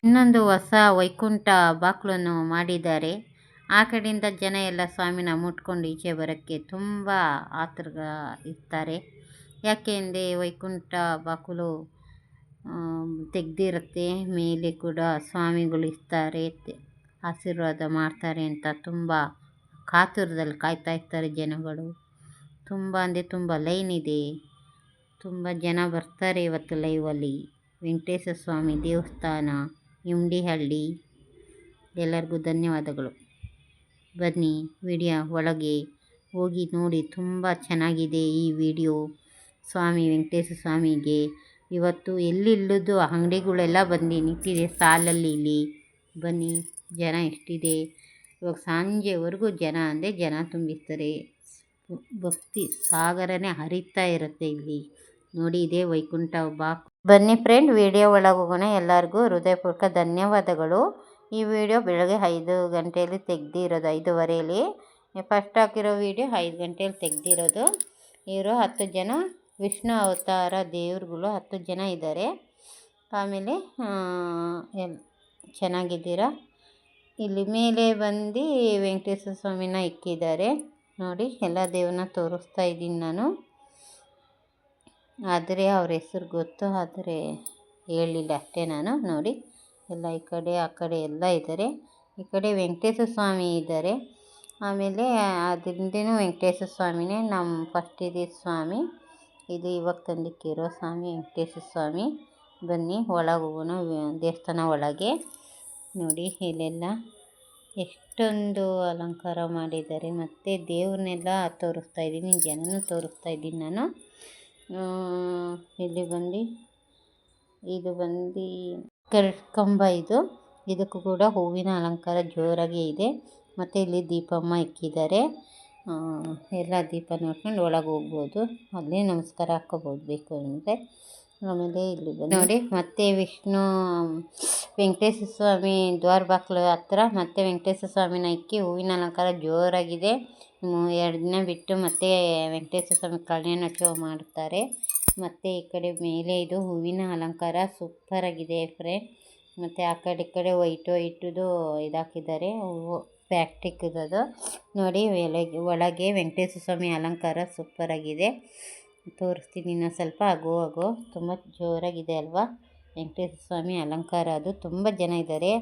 ಇನ್ನೊಂದು ಹೊಸ ವೈಕುಂಠ ಬಾಗಿಲನ್ನು ಮಾಡಿದ್ದಾರೆ. ಆ ಕಡೆಯಿಂದ ಜನ ಎಲ್ಲ ಸ್ವಾಮಿನ ಮುಟ್ಕೊಂಡು ಈಚೆ ಬರೋಕ್ಕೆ ತುಂಬ ಆತುರ ಇರ್ತಾರೆ. ಯಾಕೆಂದರೆ ವೈಕುಂಠ ಬಾಗಿಲು ತೆಗೆದಿರುತ್ತೆ. ಮೇಲೆ ಕೂಡ ಸ್ವಾಮಿಗಳು ಇರ್ತಾರೆ, ಆಶೀರ್ವಾದ ಮಾಡ್ತಾರೆ ಅಂತ ತುಂಬ ಕಾತುರದಲ್ಲಿ ಕಾಯ್ತಾ ಇರ್ತಾರೆ ಜನಗಳು. ತುಂಬ ಅಂದರೆ ತುಂಬ ಲೈನ್ ಇದೆ. ತುಂಬ ಜನ ಬರ್ತಾರೆ ಇವತ್ತು ಲೈವಲ್ಲಿ. ವೆಂಕಟೇಶ್ವರ ಸ್ವಾಮಿ ದೇವಸ್ಥಾನ, ಇಮ್ಡಿಹಳ್ಳಿ. ಎಲ್ಲರಿಗೂ ಧನ್ಯವಾದಗಳು. ಬನ್ನಿ ವಿಡಿಯೋ ಒಳಗೆ ಹೋಗಿ ನೋಡಿ. ತುಂಬ ಚೆನ್ನಾಗಿದೆ ಈ ವಿಡಿಯೋ. ಸ್ವಾಮಿ ವೆಂಕಟೇಶ್ವರ ಸ್ವಾಮಿಗೆ ಇವತ್ತು ಎಲ್ಲಿಲ್ಲದು ಅಂಗಡಿಗಳೆಲ್ಲ ಬಂದು ನಿಂತಿದೆ ಸಾಲಲ್ಲಿ. ಇಲ್ಲಿ ಬನ್ನಿ, ಜನ ಎಷ್ಟಿದೆ. ಇವಾಗ ಸಂಜೆವರೆಗೂ ಜನ ಅಂದರೆ ಜನ ತುಂಬಿರ್ತಾರೆ. ಭಕ್ತಿ ಸಾಗರನೇ ಹರಿತಾ ಇರುತ್ತೆ ಇಲ್ಲಿ ನೋಡಿ. ಇದೇ ವೈಕುಂಠ ಬಾಕ್. ಬನ್ನಿ ಫ್ರೆಂಡ್, ವಿಡಿಯೋ ಒಳಗೆ ಹೋಗೋಣ. ಎಲ್ಲರಿಗೂ ಹೃದಯಪೂರ್ವಕ ಧನ್ಯವಾದಗಳು. ಈ ವಿಡಿಯೋ ಬೆಳಗ್ಗೆ 5 ಗಂಟೆಯಲ್ಲಿ ತೆಗೆದಿರೋದು, 5:15. ಫಸ್ಟ್ ಹಾಕಿರೋ ವಿಡಿಯೋ 5 ಗಂಟೆಯಲ್ಲಿ ತೆಗೆದಿರೋದು. ಇವರು 10 ಜನ ವಿಷ್ಣು ಅವತಾರ ದೇವ್ರುಗಳು 10 ಜನ ಇದ್ದಾರೆ. ಆಮೇಲೆ ಚೆನ್ನಾಗಿದ್ದೀರಾ. ಇಲ್ಲಿ ಮೇಲೆ ಬಂದು ವೆಂಕಟೇಶ್ವರ ಸ್ವಾಮಿನ ಇಕ್ಕಿದ್ದಾರೆ ನೋಡಿ. ಎಲ್ಲ ದೇವ್ರನ್ನ ತೋರಿಸ್ತಾ ಇದ್ದೀನಿ ನಾನು. ಆದರೆ ಅವ್ರ ಹೆಸರು ಗೊತ್ತು, ಆದರೆ ಹೇಳಿಲ್ಲ ಅಷ್ಟೇ ನಾನು. ನೋಡಿ ಎಲ್ಲ ಈ ಕಡೆ ಆ ಕಡೆ ಎಲ್ಲ ಇದ್ದಾರೆ. ಈ ಕಡೆ ವೆಂಕಟೇಶ್ವರ ಸ್ವಾಮಿ ಇದ್ದಾರೆ. ಆಮೇಲೆ ಅದರಿಂದನೂ ವೆಂಕಟೇಶ್ವರ ಸ್ವಾಮಿನೇ ನಮ್ಮ ಫಸ್ಟ್ ಇದೆ ಸ್ವಾಮಿ. ಇದು ಇವಾಗ ತಂದಿಕ್ಕಿರೋ ಸ್ವಾಮಿ ವೆಂಕಟೇಶ್ವರ ಸ್ವಾಮಿ. ಬನ್ನಿ ಒಳಗೆ ಹೋಗೋಣ, ದೇವಸ್ಥಾನ ಒಳಗೆ. ನೋಡಿ ಇಲ್ಲೆಲ್ಲ ಎಷ್ಟೊಂದು ಅಲಂಕಾರ ಮಾಡಿದ್ದಾರೆ. ಮತ್ತು ದೇವ್ರನ್ನೆಲ್ಲ ತೋರಿಸ್ತಾ ಇದ್ದೀನಿ, ಜನನೂ ತೋರಿಸ್ತಾ ಇದ್ದೀನಿ ನಾನು. ಇಲ್ಲಿ ಬಂದು ಇದು ಬಂದು ಕಂಬ. ಇದಕ್ಕೂ ಕೂಡ ಹೂವಿನ ಅಲಂಕಾರ ಜೋರಾಗಿ ಇದೆ. ಮತ್ತು ಇಲ್ಲಿ ದೀಪಮ್ಮ ಇಕ್ಕಿದ್ದಾರೆ. ಎಲ್ಲ ದೀಪ ನೋಡ್ಕೊಂಡು ಒಳಗೆ ಹೋಗ್ಬೋದು. ಅಲ್ಲೇ ನಮಸ್ಕಾರ ಹಾಕ್ಕೋಬೋದು ಬೇಕು ಅಂದರೆ. ಆಮೇಲೆ ಇಲ್ಲಿ ಬಂದು ನೋಡಿ, ಮತ್ತೆ ವಿಷ್ಣು ವೆಂಕಟೇಶ್ವರ ಸ್ವಾಮಿ ದ್ವಾರ ಬಾಗಿಲು ಹತ್ರ ಮತ್ತೆ ವೆಂಕಟೇಶ್ವರ ಸ್ವಾಮಿನ ಇಕ್ಕಿ ಹೂವಿನ ಅಲಂಕಾರ ಜೋರಾಗಿದೆ. 2 ದಿನ ಬಿಟ್ಟು ಮತ್ತೆ ವೆಂಕಟೇಶ್ವರ ಸ್ವಾಮಿ ಕಲ್ಯಾಣೋತ್ಸವ ಮಾಡ್ತಾರೆ. ಮತ್ತು ಈ ಕಡೆ ಮೇಲೆ ಇದು ಹೂವಿನ ಅಲಂಕಾರ ಸೂಪರಾಗಿದೆ ಫ್ರೆಂಡ್. ಮತ್ತು ಆ ಕಡೆ ಈ ಕಡೆ ವೈಟು ಇದಾಕಿದ್ದಾರೆ, ಹೂವು ಪ್ಯಾಕ್ಟಿಕ್ಕಿರೋದು ನೋಡಿ. ಒಳಗೆ ವೆಂಕಟೇಶ್ವರ ಸ್ವಾಮಿ ಅಲಂಕಾರ ಸೂಪರಾಗಿದೆ. ತೋರಿಸ್ತೀನಿ ಇನ್ನೂ ಸ್ವಲ್ಪ. ಆಗೋ ತುಂಬ ಜೋರಾಗಿದೆ ಅಲ್ವಾ ವೆಂಕಟೇಶ್ವರ ಸ್ವಾಮಿ ಅಲಂಕಾರ. ಅದು ತುಂಬ ಜನ ಇದ್ದಾರೆ.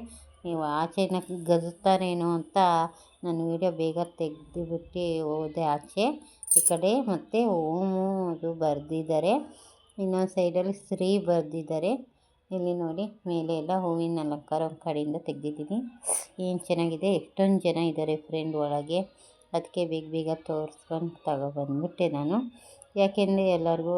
ನೀವು ಆಚೆನ ಗಜುತ್ತಾರೇನೋ ಅಂತ ನಾನು ವಿಡಿಯೋ ಬೇಗ ತೆಗೆದುಬಿಟ್ಟು ಹೋದೆ ಆಚೆ. ಈ ಕಡೆ ಮತ್ತು ಓಮು ಅದು ಬರೆದಿದ್ದಾರೆ. ಇನ್ನೊಂದು ಸೈಡಲ್ಲಿ ಶ್ರೀ ಬರೆದಿದ್ದಾರೆ. ಇಲ್ಲಿ ನೋಡಿ ಮೇಲೆ ಎಲ್ಲ ಹೂವಿನ ಅಲಂಕಾರ ಒಂದು ಕಡೆಯಿಂದ ತೆಗೆದಿದ್ದೀನಿ. ಏನು ಚೆನ್ನಾಗಿದೆ. ಎಷ್ಟೊಂದು ಜನ ಇದ್ದಾರೆ ಫ್ರೆಂಡ್ ಒಳಗೆ. ಅದಕ್ಕೆ ಬೇಗ ತೋರಿಸ್ಕೊಂಡು ತಗೊಬಂದ್ಬಿಟ್ಟೆ ನಾನು. ಯಾಕೆಂದರೆ ಎಲ್ಲರಿಗೂ